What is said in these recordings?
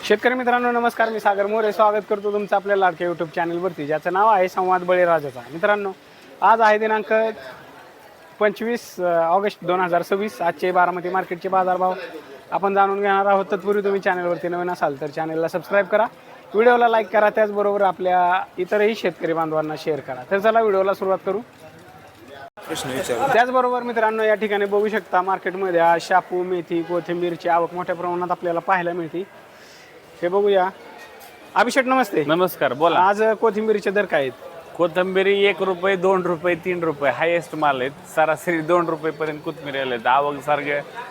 शेतकरी मित्रांनो नमस्कार, मी सागर मोरे स्वागत करतो तुमचं आपल्या लाडक्या यूट्यूब चॅनलवरती, ज्याचं नाव आहे संवाद बळीराजाचा. मित्रांनो, आज आहे दिनांक 25 ऑगस्ट 2026. आजचे बारामती मार्केटचे बाजारभाव आपण जाणून घेणार आहोत. तत्पूर्वी तुम्ही चॅनलवरती नवीन असाल तर चॅनलला सबस्क्राईब करा, व्हिडिओला लाईक करा, त्याचबरोबर आपल्या इतरही शेतकरी बांधवांना शेअर करा. तर चला व्हिडिओला सुरुवात करू. त्याचबरोबर मित्रांनो, या ठिकाणी बघू शकता मार्केटमध्ये आज शापू, मेथी, कोथिंबीरची आवक मोठ्या प्रमाणात आपल्याला पाहायला मिळते. हे बघूया. अभिषेक नमस्ते. नमस्कार, बोला. आज कोथिंबीरीचे दर काय आहेत? कोथिंबीरी 1 रुपये, 2 रुपये, 3 रुपये हायेस्ट माल आहेत. सरासरी 2 रुपयेपर्यंत कोथिंबीर आहेत. आवक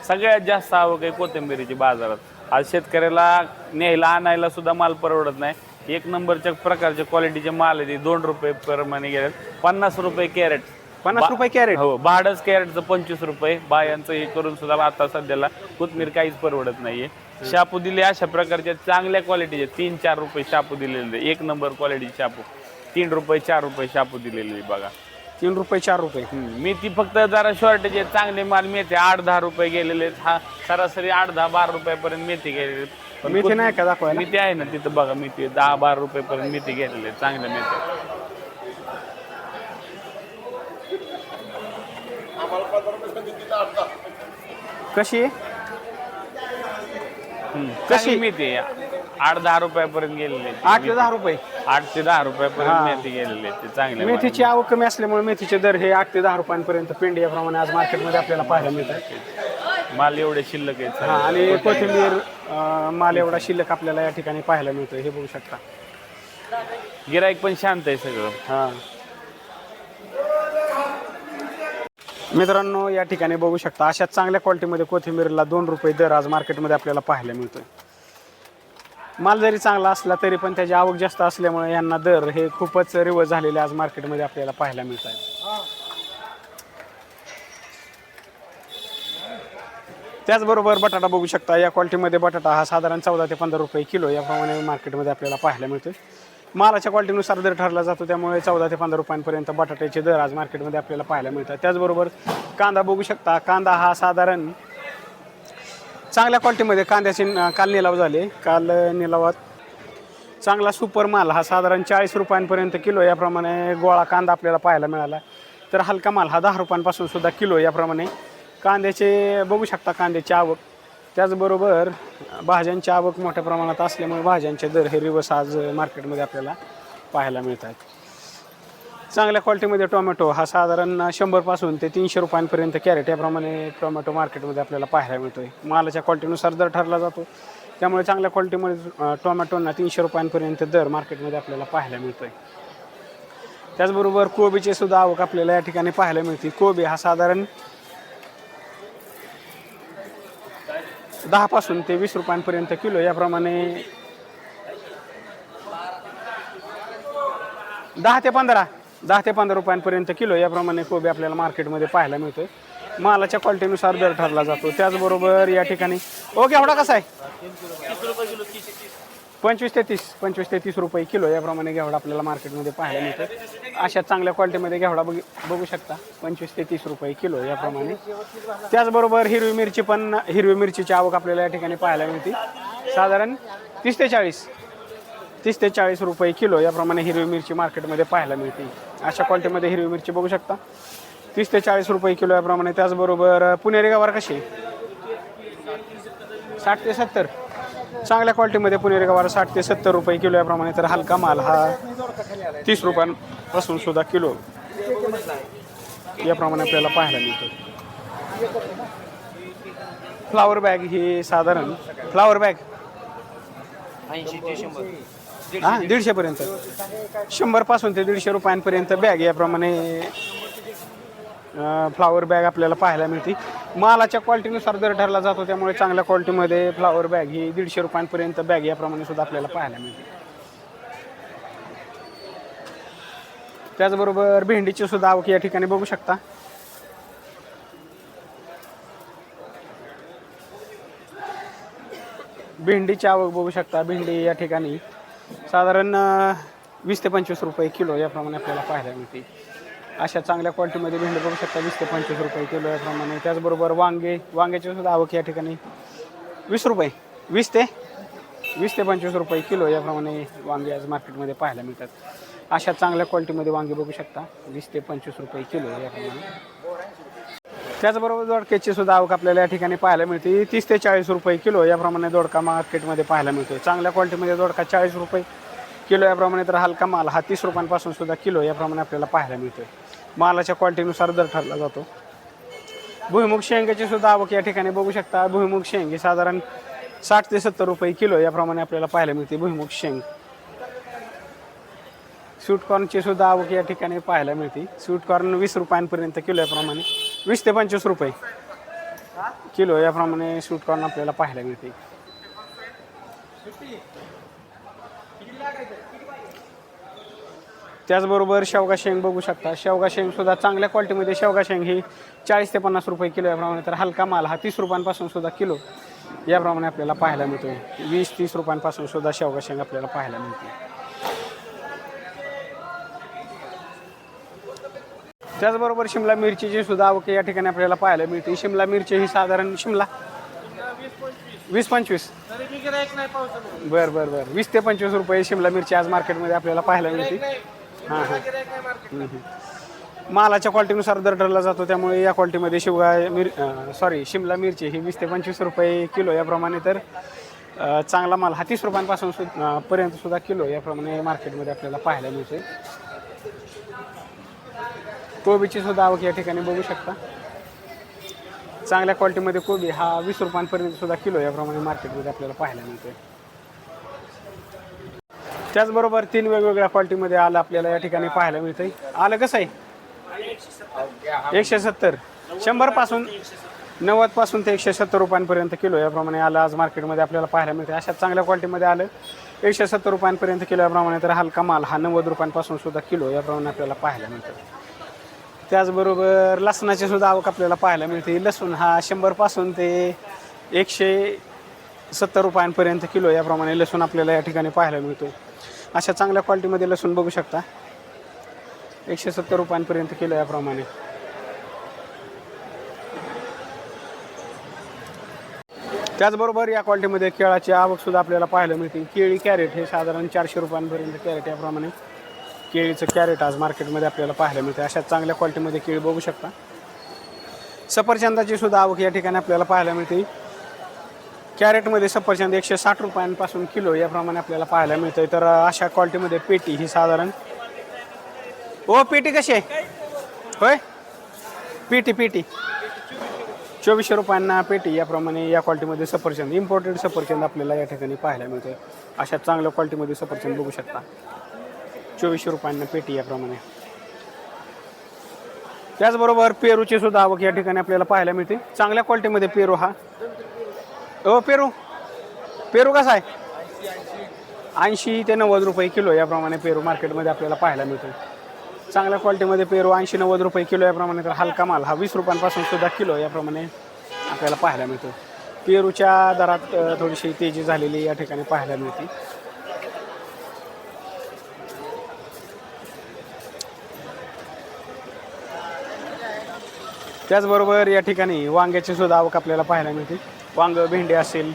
सगळ्यात जास्त आवक आहे कोथिंबीरीची बाजारात. आज शेतकऱ्याला न्यायला आणायला सुद्धा माल परवडत नाही. एक नंबरच्या प्रकारचे क्वालिटीचे माल आहे. 2 रुपये प्रमाणे गेले. 50 रुपये कॅरेट. 50 रुपये कॅरेट. हो, भाडच कॅरेटचं 25 रुपये. बायांचं हे करून सुद्धा आता सध्याला कोथिंबीर काहीच परवडत नाहीये. शापू दिले अशा प्रकारच्या चांगल्या क्वालिटीचे 3-4 रुपये शापू दिलेले. 1 नंबर क्वालिटी शापू 3 रुपये 4 रुपये शापू दिलेले बघा. 3 रुपये 4 रुपये. मेथी फक्त जरा शॉर्टेज आहे. चांगले माल मेथी 8-10 रुपये गेलेले आहेत. हा सरासरी 8-10-12 रुपयापर्यंत मेथी गेलेले. मेथी नाही का दाखवायला? मेथी आहे ना तिथं बघा. मेथी 10-12 रुपयेपर्यंत मेथी गेलेले आहेत. चांगल्या मेथी कशी कशी मेथी 8-10 रुपयापर्यंत गेलेले. 8 ते 10 रुपये. 8 ते 10 रुपयापर्यंत मेथी गेलेले ते चांगले. मेथीची आवक कमी असल्यामुळे मेथीचे दर हे 8 ते 10 रुपयांपर्यंत पेंडी याप्रमाणे आज मार्केटमध्ये आपल्याला पाहायला मिळतात. माल एवढे शिल्लक आहेत. आणि कोथिंबीर माल एवढा शिल्लक आपल्याला या ठिकाणी पाहायला मिळतोय. हे बघू शकता. गिराईक पण शांत आहे सगळं. हा मित्रांनो, या ठिकाणी बघू शकता अशा चांगल्या क्वालिटीमध्ये कोथिंबीरला 2 रुपये दर आज मार्केटमध्ये आपल्याला पाहायला मिळतोय. माल जरी चांगला असला तरी पण त्याची आवक जास्त असल्यामुळे यांना दर हे खूपच रिवर्स झालेले आज मार्केटमध्ये आपल्याला पाहायला मिळत आहे. त्याचबरोबर बटाटा बघू शकता. या क्वालिटीमध्ये बटाटा हा साधारण 14 ते 15 रुपये किलो याप्रमाणे मार्केटमध्ये आपल्याला पाहायला मिळतोय. मालाच्या क्वालिटीनुसार दर ठरला जातो, त्यामुळे 14 ते 15 रुपयांपर्यंत बटाट्याचे दर आज मार्केटमध्ये आपल्याला पाहायला मिळतात. त्याचबरोबर कांदा बघू शकता. कांदा हा साधारण चांगल्या क्वालिटीमध्ये कांद्याचे काल निलाव झाले. काल निलावात चांगला सुपर माल हा साधारण 40 रुपयांपर्यंत किलो याप्रमाणे गोळा कांदा आपल्याला पाहायला मिळाला. तर हलका माल हा 10 रुपयांपासून सुद्धा किलो याप्रमाणे कांद्याचे बघू शकता. कांद्याची आवक, त्याचबरोबर भाज्यांची आवक मोठ्या प्रमाणात असल्यामुळे भाज्यांचे दर हे रिवर्स आज मार्केटमध्ये आपल्याला पाहायला मिळतात. चांगल्या क्वालिटीमध्ये टोमॅटो हा साधारण 100 पासून ते 300 रुपयांपर्यंत कॅरेट याप्रमाणे टोमॅटो मार्केटमध्ये आपल्याला पाहायला मिळतोय. मालाच्या क्वालिटीनुसार दर ठरला जातो, त्यामुळे चांगल्या क्वालिटीमध्ये टोमॅटोंना 300 रुपयांपर्यंत दर मार्केटमध्ये आपल्याला पाहायला मिळतोय. त्याचबरोबर कोबीचे सुद्धा आवक आपल्याला या ठिकाणी पाहायला मिळते. कोबी हा साधारण 10 पासून ते 20 रुपयांपर्यंत किलो याप्रमाणे 10 ते 15 रुपयांपर्यंत किलो याप्रमाणे कोबी आपल्याला मार्केटमध्ये पाहायला मिळतोय. मालाच्या क्वालिटीनुसार दर ठरला जातो. त्याचबरोबर या ठिकाणी घेवडा कसा आहे? 25 ते 30 रुपये किलो याप्रमाणे घेवडा आपल्याला मार्केटमध्ये पाहायला मिळतो. अशा चांगल्या क्वालिटीमध्ये घेवडा बघू शकता. 25 ते 30 रुपये किलो याप्रमाणे. त्याचबरोबर हिरवी मिरचीची आवक आपल्याला या ठिकाणी पाहायला मिळते. साधारण 30 ते 40 रुपये किलो याप्रमाणे हिरवी मिरची मार्केटमध्ये पाहायला मिळते. अशा क्वालिटीमध्ये हिरवी मिरची बघू शकता. 30 ते 40 रुपये किलो याप्रमाणे. त्याचबरोबर पुणेरी गवार कशी? 60 ते 70. चांगल्या क्वालिटीमध्ये पुणेरी गवार 60 ते 70 रुपये किलो याप्रमाणे. तर हलका माल हा 30 रुपयांपासून सुद्धा किलो याप्रमाणे आपल्याला पाहायला मिळतो. फ्लावर बॅग ही साधारण फ्लावर बॅग 150 पर्यंत, 100 पासून ते 150 रुपयांपर्यंत बॅग याप्रमाणे फ्लावर बॅग आपल्याला पाहायला मिळते. मालाच्या क्वालिटीनुसार दर ठरला जातो, त्यामुळे चांगल्या क्वालिटीमध्ये फ्लावर बॅग ही 150 रुपयांपर्यंत बॅग याप्रमाणे सुद्धा आपल्याला पाहायला मिळते. त्याचबरोबर भेंडीची सुद्धा आवक या ठिकाणी बघू शकता. भेंडीची आवक बघू शकता. भेंडी या ठिकाणी साधारण 20 ते 25 रुपये किलो याप्रमाणे आपल्याला पाहायला मिळते. अशा चांगल्या क्वालिटीमध्ये भेंडी बघू शकता 20 ते 25 रुपये किलो याप्रमाणे. त्याचबरोबर वांग्याची सुद्धा आवक या ठिकाणी 20 रुपये 20 ते 20 ते 25 रुपये किलो याप्रमाणे वांगे आज मार्केटमध्ये पाहायला मिळतात. अशा चांगल्या क्वालिटीमध्ये वांगे बघू शकता 20 ते 25 रुपये किलो याप्रमाणे. त्याचबरोबर दोडक्याची सुद्धा आवक आपल्याला या ठिकाणी पाहायला मिळते 30 ते 40 रुपये किलो याप्रमाणे दोडका मार्केटमध्ये पाहायला मिळतो. चांगल्या क्वालिटीमध्ये दोडका 40 रुपये किलो याप्रमाणे, तर हलका माल हा 30 रुपयांपासून सुद्धा किलो याप्रमाणे आपल्याला पाहायला मिळतो. मालाच्या क्वालिटीनुसार दर ठरला जातो. भुईमुग शेंगाची सुद्धा आवक या ठिकाणी बघू शकता. भुईमुग शेंग ही साधारण 60 ते 70 रुपये किलो याप्रमाणे आपल्याला पाहायला मिळते भुईमुग शेंग. स्वीटकॉर्नची सुद्धा आवक या ठिकाणी पाहायला मिळते. स्वीटकॉर्न 20 रुपयांपर्यंत किलो याप्रमाणे, 20 ते 25 रुपये किलो याप्रमाणे स्वीटकॉर्न आपल्याला पाहायला मिळते. त्याचबरोबर शेवगा शेंग बघू शकता. शेवगा शेंग सुद्धा चांगल्या क्वालिटीमध्ये शेवगा शेंग ही 40 ते 50 रुपये किलो याप्रमाणे, तर हलका माल हा 30 रुपयांपासून सुद्धा किलो याप्रमाणे आपल्याला पाहायला मिळतो. 20-30 रुपयांपासून सुद्धा शेवगा शेंग आपल्याला पाहायला मिळते. त्याचबरोबर शिमला मिरचीची सुद्धा आवक या ठिकाणी आपल्याला पाहायला मिळते. शिमला मिरची ही साधारण शिमला 20-25 बरं बरं बरं 20 ते 25 रुपये शिमला मिरची आज मार्केटमध्ये आपल्याला पाहायला मिळते. हां हां मालाच्या क्वालिटीनुसार दर ठरला जातो. त्यामुळे या क्वालिटीमध्ये शिमला मिरची ही 20 ते 25 रुपये किलो याप्रमाणे, तर चांगला माल हा 30 रुपयांपासून पर्यंत सुद्धा किलो याप्रमाणे मार्केटमध्ये आपल्याला पाहायला मिळते. कोबीची सुद्धा आवक या ठिकाणी बघू शकता. चांगल्या क्वालिटीमध्ये कोबी हा 20 रुपयांपर्यंत सुद्धा किलो याप्रमाणे मार्केटमध्ये आपल्याला पाहायला मिळते. त्याचबरोबर 3 वेगवेगळ्या क्वालिटीमध्ये आलं आपल्याला या ठिकाणी पाहायला मिळते. आलं कसं आहे 170, 100 पासून 90 पासून ते 170 रुपयांपर्यंत किलो याप्रमाणे आलं आज मार्केटमध्ये आपल्याला पाहायला मिळते. अशा चांगल्या क्वालिटीमध्ये आलं 170 रुपयांपर्यंत किलो याप्रमाणे, तर हलका माल हा 90 रुपयांपासून सुद्धा किलो याप्रमाणे आपल्याला पाहायला मिळतो. त्याचबरोबर लसणाची सुद्धा आवक आपल्याला पाहायला मिळते. लसूण हा 100 पासून ते 170 रुपयांपर्यंत किलो याप्रमाणे लसूण आपल्याला या ठिकाणी पाहायला मिळतो. अशा चांगल्या क्वालिटीमध्ये लसूण बघू शकता 170 रुपयांपर्यंत किलो याप्रमाणे. त्याचबरोबर या क्वालिटीमध्ये केळाची आवक सुद्धा आपल्याला पाहायला मिळते. केळी कॅरेट हे साधारण 400 रुपयांपर्यंत कॅरेट याप्रमाणे केळीचं कॅरेट आज मार्केटमध्ये आपल्याला पाहायला मिळते. अशा चांगल्या क्वालिटीमध्ये केळी बघू शकता. सफरचंदाची सुद्धा आवक या ठिकाणी आपल्याला पाहायला मिळते. कॅरेटमध्ये सफरचंद 160 रुपयांपासून किलो याप्रमाणे आपल्याला पाहायला मिळतं. तर अशा क्वालिटीमध्ये पेटी ही साधारण पेटी कशी आहे होय पेटी 2400 रुपयांना पेटी याप्रमाणे या क्वालिटीमध्ये सफरचंद इम्पोर्टेड सफरचंद आपल्याला या ठिकाणी पाहायला मिळतं. अशा चांगल्या क्वालिटीमध्ये सफरचंद बघू शकता 2400 रुपयांना पेटी याप्रमाणे. त्याचबरोबर पेरूची सुद्धा आवक या ठिकाणी आपल्याला पाहायला मिळते. चांगल्या क्वालिटीमध्ये पेरू हा पेरू कसा आहे 80 ते 90 रुपये किलो याप्रमाणे पेरू मार्केटमध्ये आपल्याला पाहायला मिळतो. चांगल्या क्वालिटीमध्ये पेरू 80-90 रुपये किलो याप्रमाणे, तर हलका माल हा 20 रुपयांपासून सुद्धा किलो याप्रमाणे आपल्याला पाहायला मिळतो. पेरूच्या दरात थोडीशी तेजी झालेली या ठिकाणी पाहायला मिळते. त्याचबरोबर या ठिकाणी वांग्याची सुद्धा आवक आपल्याला पाहायला मिळते. वांग, भेंडी असेल,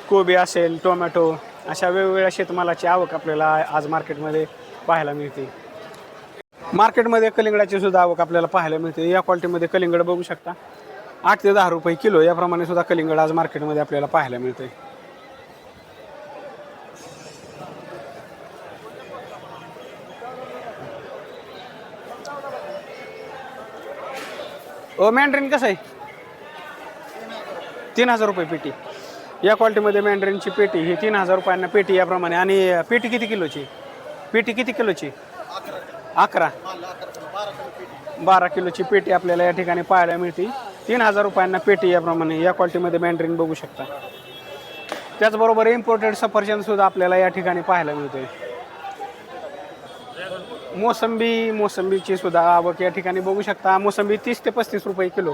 कोबी असेल, टोमॅटो अशा वेगवेगळ्या शेतमालाची आवक आपल्याला आज मार्केटमध्ये पाहायला मिळते. मार्केटमध्ये कलिंगडाची सुद्धा आवक आपल्याला पाहायला मिळते. या क्वालिटीमध्ये कलिंगड बघू शकता 8 ते 10 रुपये किलो याप्रमाणे सुद्धा कलिंगड आज मार्केटमध्ये आपल्याला पाहायला मिळते. मॅन्ड्रिन कसं आहे 3000 रुपये पेटी. या क्वालिटीमध्ये मॅन्ड्रिनची पेटी ही 3000 रुपयांना पेटी याप्रमाणे. आणि पेटी किती किलोची 11 12 किलोची पेटी आपल्याला या ठिकाणी पाहायला मिळते. 3000 रुपयांना पेटी याप्रमाणे या क्वालिटीमध्ये मॅन्ड्रिन बघू शकता. त्याचबरोबर इम्पोर्टेड सफरचंद सुद्धा आपल्याला या ठिकाणी पाहायला मिळते. मोसंबीची सुद्धा आवक या ठिकाणी बघू शकता. मोसंबी 30 ते 35 रुपये किलो.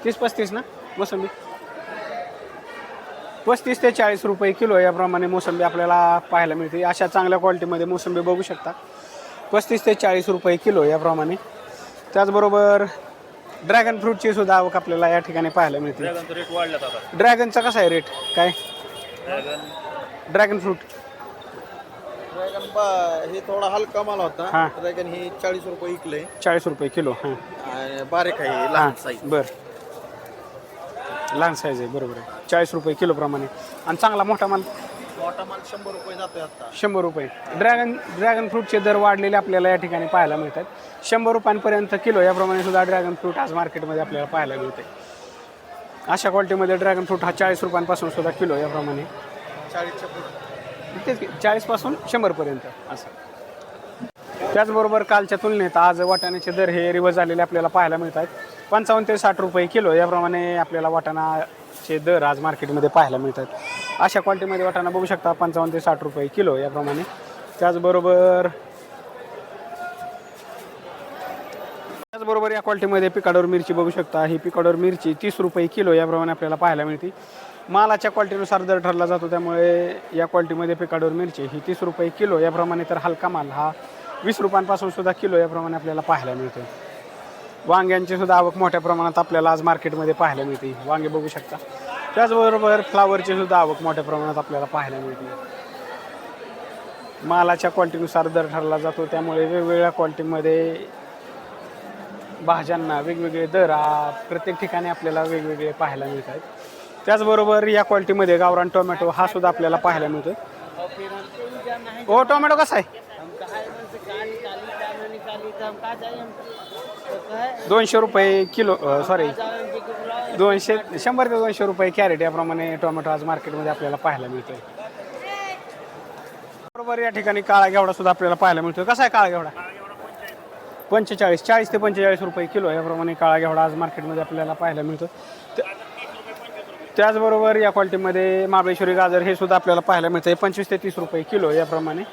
30-35 ना मोसंबी 35 ते 40 रुपये किलो याप्रमाणे मोसंबी आपल्याला पाहायला मिळते. अशा चांगल्या क्वालिटीमध्ये मोसंबी बघू शकता 35 ते 40 रुपये किलो याप्रमाणे. त्याचबरोबर ड्रॅगन फ्रूटची सुद्धा आवक आपल्याला या ठिकाणी पाहायला मिळते. ड्रॅगनचा कसा आहे रेट काय ड्रॅगन फ्रूट ड्रॅगन हे थोडा हलका माल हा. होता. ड्रॅगन हे 40 रुपये विकले 40 रुपये किलो. हां आणि बारीक आहे हां लहान साईज. बरं, लहान साईज आहे, बरोबर आहे. 40 रुपये किलो प्रमाणे. आणि चांगला मोठा माल मोठा माल 100 रुपये जातोय आता. 100 रुपये. ड्रॅगन फ्रूटचे दर वाढलेले आपल्याला या ठिकाणी पाहायला मिळतात. 100 रुपयांपर्यंत किलो याप्रमाणे सुद्धा ड्रॅगन फ्रूट आज मार्केटमध्ये आपल्याला पाहायला मिळते. अशा क्वालिटीमध्ये ड्रॅगन फ्रूट हा 40 रुपयांपासून सुद्धा किलो याप्रमाणे 40च्या पुढे. तेच 40पासून 100पर्यंत असं. त्याचबरोबर कालच्या तुलनेत आज वाटाण्याचे दर हे रिवर्स झालेले आपल्याला पाहायला मिळतात. 55 ते 60 रुपये किलो याप्रमाणे आपल्याला वाटाणाचे दर आज मार्केटमध्ये पाहायला मिळतात. अशा क्वालिटीमध्ये वाटाणा बघू शकता 55 ते 60 रुपये किलो याप्रमाणे. त्याचबरोबर या क्वालिटीमध्ये पिकाडोर मिरची बघू शकता. ही पिकाडोर मिरची 30 रुपये किलो याप्रमाणे आपल्याला पाहायला मिळते. मालाच्या क्वालिटीनुसार दर ठरला जातो, त्यामुळे या क्वालिटीमध्ये पिकाडोर मिरची ही 30 रुपये किलो याप्रमाणे, तर हलका माल हा 20 रुपयांपासून सुद्धा किलो याप्रमाणे आपल्याला पाहायला मिळतो. वांग्यांची सुद्धा आवक मोठ्या प्रमाणात आपल्याला आज मार्केटमध्ये पाहायला मिळते. वांगे बघू शकता. त्याचबरोबर फ्लावरची सुद्धा आवक मोठ्या प्रमाणात आपल्याला पाहायला मिळते. मालाच्या क्वालिटीनुसार दर ठरला जातो, त्यामुळे वेगवेगळ्या क्वालिटीमध्ये भाज्यांना वेगवेगळे दर प्रत्येक ठिकाणी आपल्याला वेगवेगळे पाहायला मिळतात. त्याचबरोबर या क्वालिटीमध्ये गावरान टोमॅटो हा सुद्धा आपल्याला पाहायला मिळतो. हो, टोमॅटो कसा आहे? 200 रुपये किलो, सॉरी 100 ते 200 रुपये कॅरेट याप्रमाणे टोमॅटो आज मार्केटमध्ये आपल्याला पाहायला मिळतोय. बरोबर या ठिकाणी काळा घेवडा सुद्धा आपल्याला पाहायला मिळतोय. कसा आहे काळा घेवडा? 40 ते 45 रुपये किलो याप्रमाणे काळा घेवडा आज मार्केटमध्ये आपल्याला पाहायला मिळतो. त्याचबरोबर या क्वालिटीमध्ये महाबळेश्वरी गाजर हे सुद्धा आपल्याला पाहायला मिळतं आहे 25 ते 30 रुपये किलो याप्रमाणे.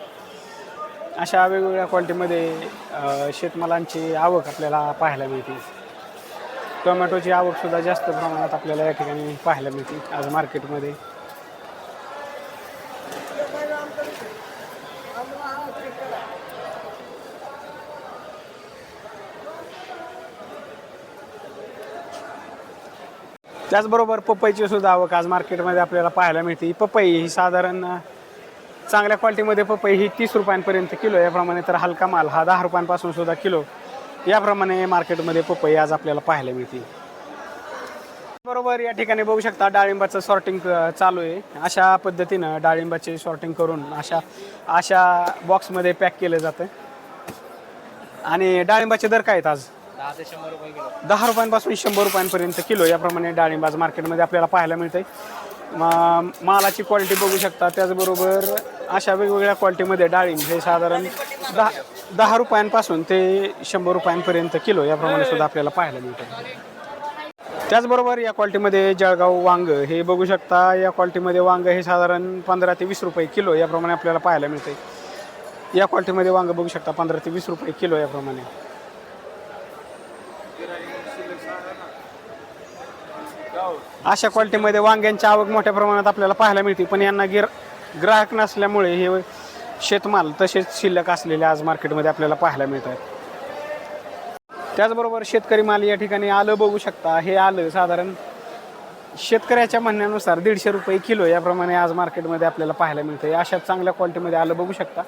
अशा वेगवेगळ्या क्वालिटीमध्ये शेतमालांची आवक आपल्याला पाहायला मिळते. टोमॅटोची आवकसुद्धा जास्त प्रमाणात आपल्याला या ठिकाणी पाहायला मिळते आज मार्केटमध्ये. त्याचबरोबर पपईची सुद्धा आवक आज मार्केटमध्ये आपल्याला पाहायला मिळते. पपई ही साधारण चांगल्या क्वालिटीमध्ये पपई ही 30 रुपयांपर्यंत किलो याप्रमाणे, तर हलका माल हा 10 रुपयांपासून सुद्धा किलो याप्रमाणे मार्केटमध्ये पपई आज आपल्याला पाहायला मिळते. बरोबर या ठिकाणी बघू शकता डाळिंबाचं सॉर्टिंग चालू आहे. अशा पद्धतीनं डाळिंबाचे सॉर्टिंग करून अशा बॉक्समध्ये पॅक केलं जातं. आणि डाळिंबाचे दर काय आहेत आज? 10 रुपयांपासून 100 रुपयांपर्यंत किलो याप्रमाणे डाळिंब आज मार्केटमध्ये आपल्याला पाहायला मिळते. मालाची क्वालिटी बघू शकता. त्याचबरोबर अशा वेगवेगळ्या क्वालिटीमध्ये डाळिंब हे साधारण 10 रुपयांपासून ते 100 रुपयांपर्यंत किलो याप्रमाणे सुद्धा आपल्याला पाहायला मिळतं. त्याचबरोबर या क्वालिटीमध्ये जळगाव वांग हे बघू शकता. या क्वालिटीमध्ये वांग हे साधारण 15 ते 20 रुपये किलो याप्रमाणे आपल्याला पाहायला मिळते. या क्वालिटीमध्ये वांग बघू शकता 15 ते 20 रुपये किलो याप्रमाणे. अशा क्वालिटीमध्ये वांग्यांची आवक मोठ्या प्रमाणात आपल्याला पाहायला मिळते, पण यांना ग्राहक नसल्यामुळे हे शेतमाल तसेच शिल्लक असलेले आज मार्केटमध्ये आपल्याला पाहायला मिळतात. त्याचबरोबर शेतकरी माल या ठिकाणी आलं बघू शकता. हे आलं साधारण शेतकऱ्याच्या म्हणण्यानुसार 150 रुपये किलो याप्रमाणे आज मार्केटमध्ये आपल्याला पाहायला मिळतं. अशा चांगल्या क्वालिटीमध्ये आलं बघू शकता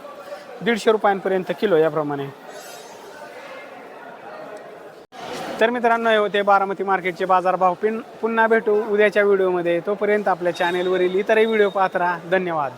150 रुपयांपर्यंत किलो याप्रमाणे. तर मित्रांनो, हे होते बारामती मार्केटचे बाजारभाव. पुन्हा भेटू उद्याच्या व्हिडिओमध्ये. तोपर्यंत आपल्या चॅनेलवरील इतरही व्हिडिओ पाहत राहा. धन्यवाद.